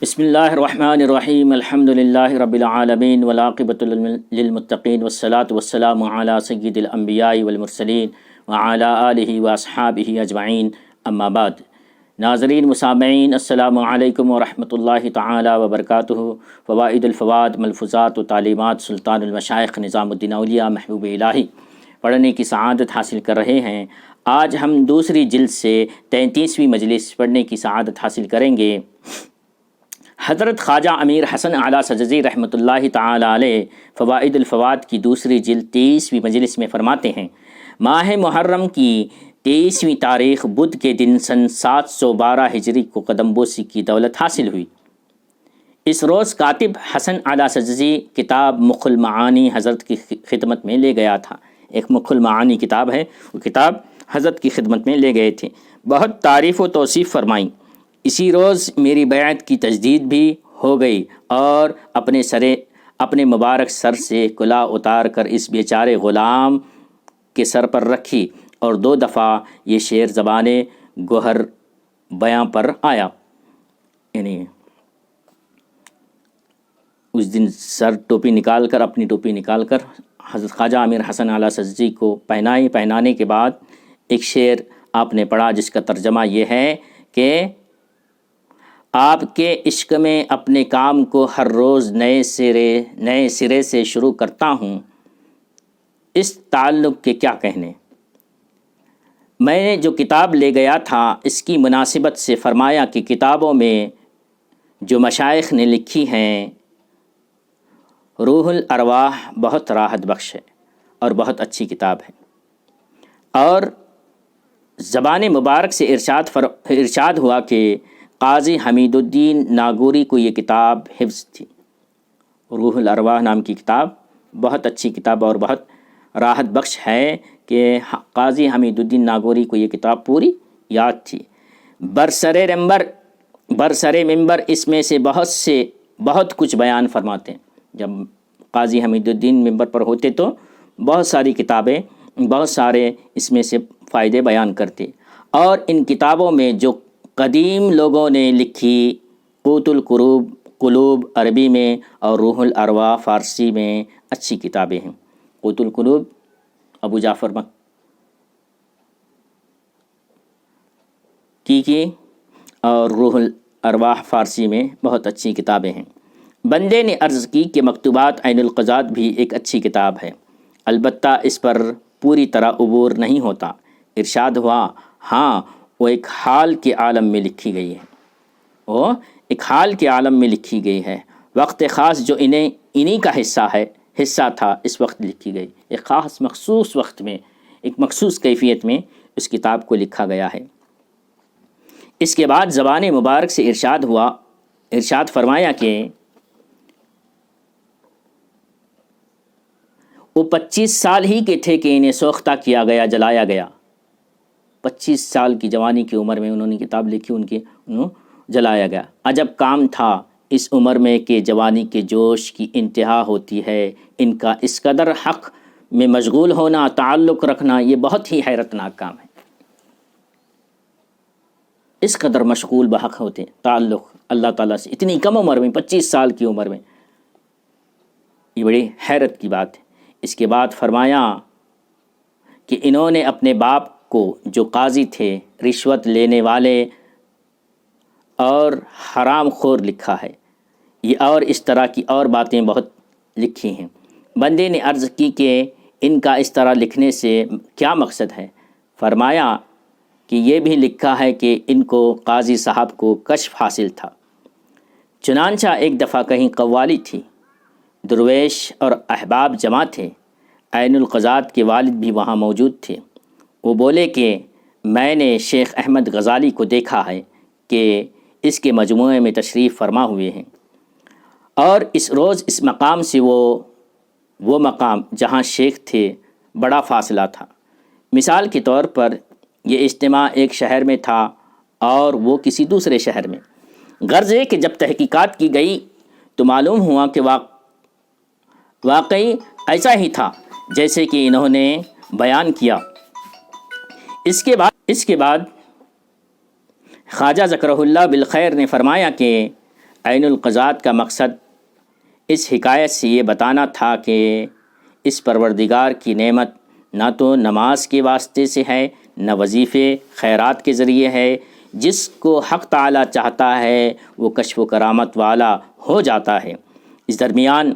بسم اللہ الرحمن الرحیم الحمد للہ رب العالمین والعاقبۃ للمتقین والصلاة والسلام علی سید الانبیاء والمرسلین وعلی آلہ واصحابہ اجمعین اما بعد۔ ناظرین مسامعین، السلام علیکم ورحمۃ اللہ تعالی وبرکاتہ۔ فوائد الفواد، ملفوظات و تعلیمات سلطان المشائخ نظام الدین اولیاء محبوب الہی پڑھنے کی سعادت حاصل کر رہے ہیں۔ آج ہم دوسری جلد سے 33ویں مجلس پڑھنے کی سعادت حاصل کریں گے۔ حضرت خواجہ امیر حسن اعلیٰ سجزی رحمۃ اللہ تعالی علیہ فوائد الفواد کی دوسری جلد 23ویں مجلس میں فرماتے ہیں، ماہ محرم کی 23ویں تاریخ بدھ کے دن سن 712 ہجری کو قدم بوسی کی دولت حاصل ہوئی۔ اس روز کاتب حسن اعلیٰ سجزی کتاب مخ المعانی حضرت کی خدمت میں لے گیا تھا۔ ایک مخ المعانی کتاب ہے، وہ کتاب حضرت کی خدمت میں لے گئے تھے، بہت تعریف و توصیف فرمائیں۔ اسی روز میری بیعت کی تجدید بھی ہو گئی اور اپنے مبارک سر سے کلاه اتار کر اس بیچارے غلام کے سر پر رکھی اور 2 دفعہ یہ شعر زبان گوہر بیاں پر آیا۔ یعنی اس دن ٹوپی نکال کر حضرت خواجہ امیر حسن اعلیٰ سجزی کو پہنانے کے بعد ایک شعر آپ نے پڑھا، جس کا ترجمہ یہ ہے کہ آپ کے عشق میں اپنے کام کو ہر روز نئے سرے سے شروع کرتا ہوں، اس تعلق کے کیا کہنے۔ میں نے جو کتاب لے گیا تھا اس کی مناسبت سے فرمایا کہ کتابوں میں جو مشائخ نے لکھی ہیں، روح الارواح بہت راحت بخش ہے اور بہت اچھی کتاب ہے، اور زبان مبارک سے ارشاد ہوا کہ قاضی حمید الدین ناگوری کو یہ کتاب حفظ تھی۔ روح الارواح نام کی کتاب بہت اچھی کتاب اور بہت راحت بخش ہے کہ قاضی حمید الدین ناگوری کو یہ کتاب پوری یاد تھی۔ برسر منبر اس میں سے بہت کچھ بیان فرماتے ہیں۔ جب قاضی حمید الدین منبر پر ہوتے تو بہت ساری کتابیں، بہت سارے اس میں سے فائدے بیان کرتے، اور ان کتابوں میں جو قدیم لوگوں نے لکھی، قوت القلوب عربی میں اور روح الارواح فارسی میں اچھی کتابیں ہیں۔ قوت القلوب ابو جعفر کی اور روح الارواح فارسی میں بہت اچھی کتابیں ہیں۔ بندے نے عرض کی کہ مکتوبات عین القضات بھی ایک اچھی کتاب ہے، البتہ اس پر پوری طرح عبور نہیں ہوتا۔ ارشاد ہوا، ہاں وہ ایک حال کے عالم میں لکھی گئی ہے، وقت خاص جو انہی کا حصہ تھا اس وقت لکھی گئی، ایک خاص مخصوص وقت میں، ایک مخصوص کیفیت میں اس کتاب کو لکھا گیا ہے۔ اس کے بعد زبان مبارک سے ارشاد فرمایا کہ وہ 25 سال ہی کے تھے کہ انہیں سوختہ کیا گیا، جلایا گیا۔ 25 سال کی جوانی کی عمر میں انہوں نے کتاب لکھی، انہوں جلایا گیا۔ عجب کام تھا اس عمر میں کہ جوانی کے جوش کی انتہا ہوتی ہے، ان کا اس قدر حق میں مشغول ہونا، تعلق رکھنا، یہ بہت ہی حیرت ناک کام ہے۔ اس قدر مشغول بحق ہوتے، تعلق اللہ تعالیٰ سے اتنی کم عمر میں، 25 سال کی عمر میں، یہ بڑی حیرت کی بات ہے۔ اس کے بعد فرمایا کہ انہوں نے اپنے باپ کو جو قاضی تھے، رشوت لینے والے اور حرام خور لکھا ہے، یہ اور اس طرح کی اور باتیں بہت لکھی ہیں۔ بندے نے عرض کی کہ ان کا اس طرح لکھنے سے کیا مقصد ہے؟ فرمایا کہ یہ بھی لکھا ہے کہ ان کو قاضی صاحب کو کشف حاصل تھا۔ چنانچہ ایک دفعہ کہیں قوالی تھی، درویش اور احباب جمع تھے، عین القضات کے والد بھی وہاں موجود تھے۔ وہ بولے کہ میں نے شیخ احمد غزالی کو دیکھا ہے کہ اس کے مجموعے میں تشریف فرما ہوئے ہیں، اور اس روز اس مقام سے وہ مقام جہاں شیخ تھے بڑا فاصلہ تھا۔ مثال کے طور پر یہ اجتماع ایک شہر میں تھا اور وہ کسی دوسرے شہر میں۔ غرض ہے کہ جب تحقیقات کی گئی تو معلوم ہوا کہ واقعی ایسا ہی تھا جیسے کہ انہوں نے بیان کیا۔ اس کے بعد خواجہ ذکرہ اللہ بالخیر نے فرمایا کہ عین القضات کا مقصد اس حکایت سے یہ بتانا تھا کہ اس پروردگار کی نعمت نہ تو نماز کے واسطے سے ہے، نہ وظیفے خیرات کے ذریعے ہے۔ جس کو حق تعالیٰ چاہتا ہے وہ کشف و کرامت والا ہو جاتا ہے۔ اس درمیان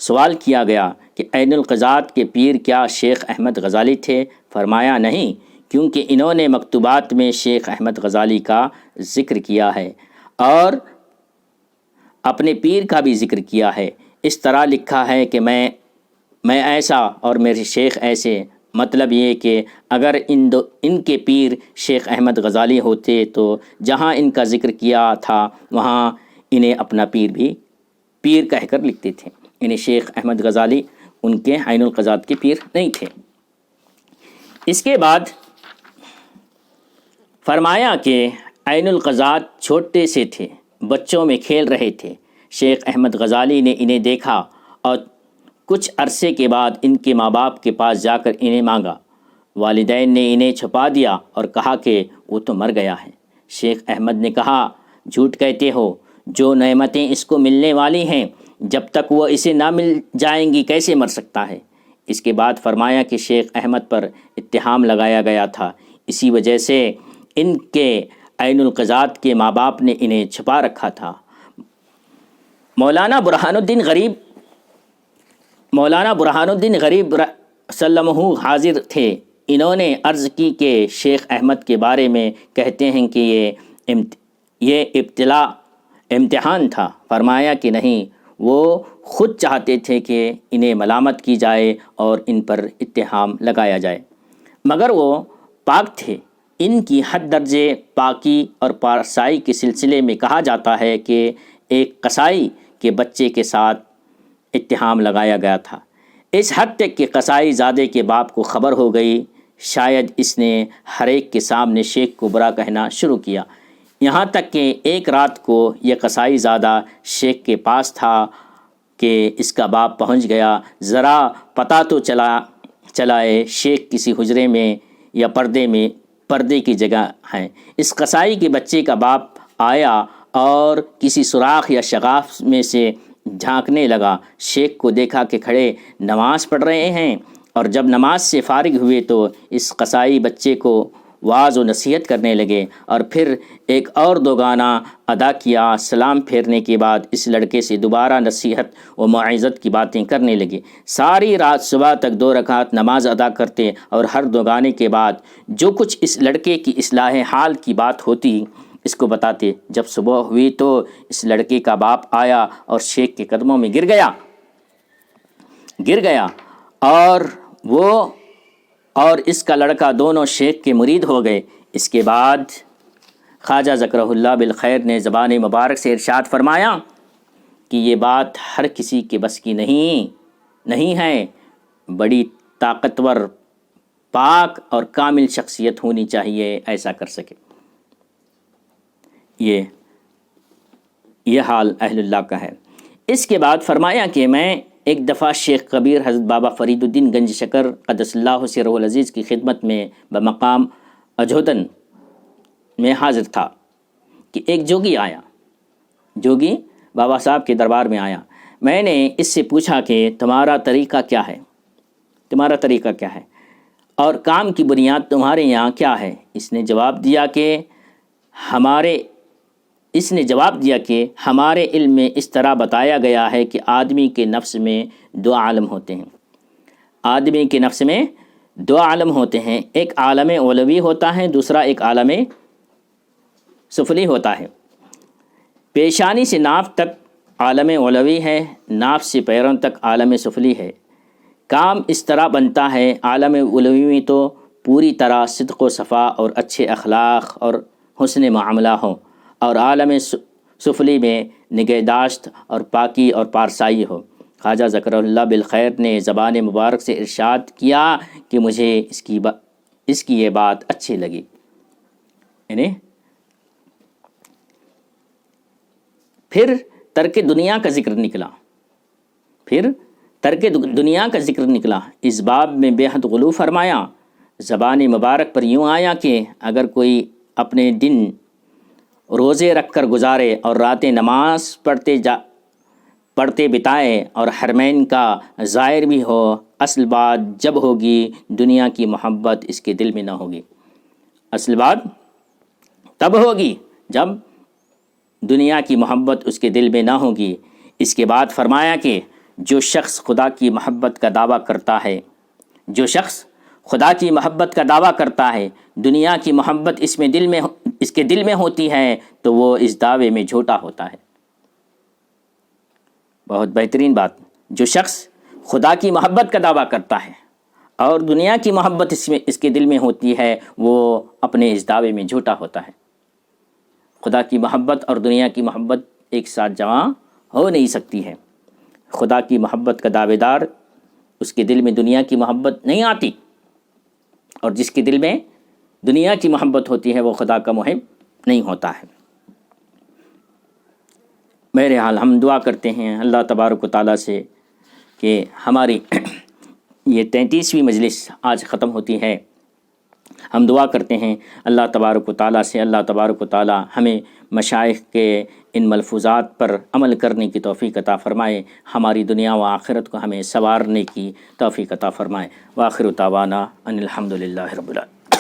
سوال کیا گیا کہ عین القضات کے پیر کیا شیخ احمد غزالی تھے؟ فرمایا نہیں، کیونکہ انہوں نے مکتوبات میں شیخ احمد غزالی کا ذکر کیا ہے اور اپنے پیر کا بھی ذکر کیا ہے۔ اس طرح لکھا ہے کہ میں ایسا اور میرے شیخ ایسے، مطلب یہ کہ اگر ان کے پیر شیخ احمد غزالی ہوتے تو جہاں ان کا ذکر کیا تھا وہاں انہیں اپنا پیر بھی پیر کہہ کر لکھتے تھے، یعنی شیخ احمد غزالی ان کے عین القضات کے پیر نہیں تھے۔ اس کے بعد فرمایا کہ عین القضات چھوٹے سے تھے، بچوں میں کھیل رہے تھے۔ شیخ احمد غزالی نے انہیں دیکھا اور کچھ عرصے کے بعد ان کے ماں باپ کے پاس جا کر انہیں مانگا۔ والدین نے انہیں چھپا دیا اور کہا کہ وہ تو مر گیا ہے۔ شیخ احمد نے کہا، جھوٹ کہتے ہو، جو نعمتیں اس کو ملنے والی ہیں جب تک وہ اسے نہ مل جائیں گی کیسے مر سکتا ہے؟ اس کے بعد فرمایا کہ شیخ احمد پر اتہام لگایا گیا تھا، اسی وجہ سے ان کے عین القضات کے ماں باپ نے انہیں چھپا رکھا تھا۔ مولانا برہان الدین غریب سلمہ حاضر تھے۔ انہوں نے عرض کی کہ شیخ احمد کے بارے میں کہتے ہیں کہ یہ امتحان تھا۔ فرمایا کہ نہیں، وہ خود چاہتے تھے کہ انہیں ملامت کی جائے اور ان پر اتہام لگایا جائے، مگر وہ پاک تھے۔ ان کی حد درجے پاکی اور پارسائی کے سلسلے میں کہا جاتا ہے کہ ایک قصائی کے بچے کے ساتھ اتہام لگایا گیا تھا، اس حد تک کہ قصائی زادے کے باپ کو خبر ہو گئی۔ شاید اس نے ہر ایک کے سامنے شیخ کو برا کہنا شروع کیا، یہاں تک کہ ایک رات کو یہ قصائی زادہ شیخ کے پاس تھا کہ اس کا باپ پہنچ گیا۔ ذرا پتہ تو چلائے شیخ کسی حجرے میں یا پردے کی جگہ ہیں۔ اس قصائی کے بچے کا باپ آیا اور کسی سوراخ یا شگاف میں سے جھانکنے لگا۔ شیخ کو دیکھا کہ کھڑے نماز پڑھ رہے ہیں، اور جب نماز سے فارغ ہوئے تو اس قصائی بچے کو واعظ و نصیحت کرنے لگے، اور پھر ایک اور دو گانا ادا کیا۔ سلام پھیرنے کے بعد اس لڑکے سے دوبارہ نصیحت و موعظت کی باتیں کرنے لگے۔ ساری رات صبح تک 2 رکعت نماز ادا کرتے اور ہر 2 گانے کے بعد جو کچھ اس لڑکے کی اصلاح حال کی بات ہوتی اس کو بتاتے۔ جب صبح ہوئی تو اس لڑکے کا باپ آیا اور شیخ کے قدموں میں گر گیا اور وہ اور اس کا لڑکا دونوں شیخ کے مرید ہو گئے۔ اس کے بعد خواجہ ذکرہ اللہ بالخیر نے زبان مبارک سے ارشاد فرمایا کہ یہ بات ہر کسی کے بس کی نہیں ہے، بڑی طاقتور، پاک اور کامل شخصیت ہونی چاہیے ایسا کر سکے۔ یہ حال اہل اللہ کا ہے۔ اس کے بعد فرمایا کہ میں ایک دفعہ شیخ کبیر حضرت بابا فرید الدین گنج شکر قدس اللہ سرہ العزیز کی خدمت میں بمقام اجودن میں حاضر تھا کہ ایک جوگی بابا صاحب کے دربار میں آیا۔ میں نے اس سے پوچھا کہ تمہارا طریقہ کیا ہے اور کام کی بنیاد تمہارے یہاں کیا ہے؟ اس نے جواب دیا کہ ہمارے علم میں اس طرح بتایا گیا ہے کہ آدمی کے نفس میں 2 عالم ہوتے ہیں، ایک عالم علوی ہوتا ہے، دوسرا ایک عالم سفلی ہوتا ہے۔ پیشانی سے ناف تک عالم علوی ہے، ناف سے پیروں تک عالم سفلی ہے۔ کام اس طرح بنتا ہے، عالم علوی میں تو پوری طرح صدق و صفا اور اچھے اخلاق اور حسن معاملہ ہو، اور عالم سفلی میں نگہداشت اور پاکی اور پارسائی ہو۔ خواجہ ذکرہ اللہ بالخیر نے زبان مبارک سے ارشاد کیا کہ مجھے اس کی یہ بات اچھی لگی۔ پھر ترک دنیا کا ذکر نکلا۔ اس باب میں بے حد غلو فرمایا۔ زبان مبارک پر یوں آیا کہ اگر کوئی اپنے دن روزے رکھ کر گزارے اور راتیں نماز پڑھتے بتائے اور حرمین کا زائر بھی ہو، اصل بات جب ہوگی دنیا کی محبت اس کے دل میں نہ ہوگی۔ اصل بات تب ہوگی جب دنیا کی محبت اس کے دل میں نہ ہوگی۔ اس کے بعد فرمایا کہ جو شخص خدا کی محبت کا دعویٰ کرتا ہے، جو شخص خدا کی محبت کا دعویٰ کرتا ہے، دنیا کی محبت اس کے دل میں ہوتی ہے تو وہ اس دعوے میں جھوٹا ہوتا ہے۔ بہت بہترین بات، جو شخص خدا کی محبت کا دعویٰ کرتا ہے اور دنیا کی محبت اس کے دل میں ہوتی ہے، وہ اپنے اس دعوے میں جھوٹا ہوتا ہے۔ خدا کی محبت اور دنیا کی محبت ایک ساتھ جمع ہو نہیں سکتی ہے۔ خدا کی محبت کا دعوے دار، اس کے دل میں دنیا کی محبت نہیں آتی، اور جس کے دل میں دنیا کی محبت ہوتی ہے وہ خدا کا محب نہیں ہوتا ہے۔ بہرحال ہم دعا کرتے ہیں اللہ تبارک و تعالیٰ سے کہ ہماری یہ 33ویں مجلس آج ختم ہوتی ہے۔ ہم دعا کرتے ہیں اللہ تبارک و تعالیٰ سے، اللہ تبارک و تعالیٰ ہمیں مشائخ کے ان ملفوظات پر عمل کرنے کی توفیق عطا فرمائے، ہماری دنیا و آخرت کو ہمیں سنوارنے کی توفیق عطا فرمائے۔ وآخر دعوانا ان الحمد للہ رب العالمین۔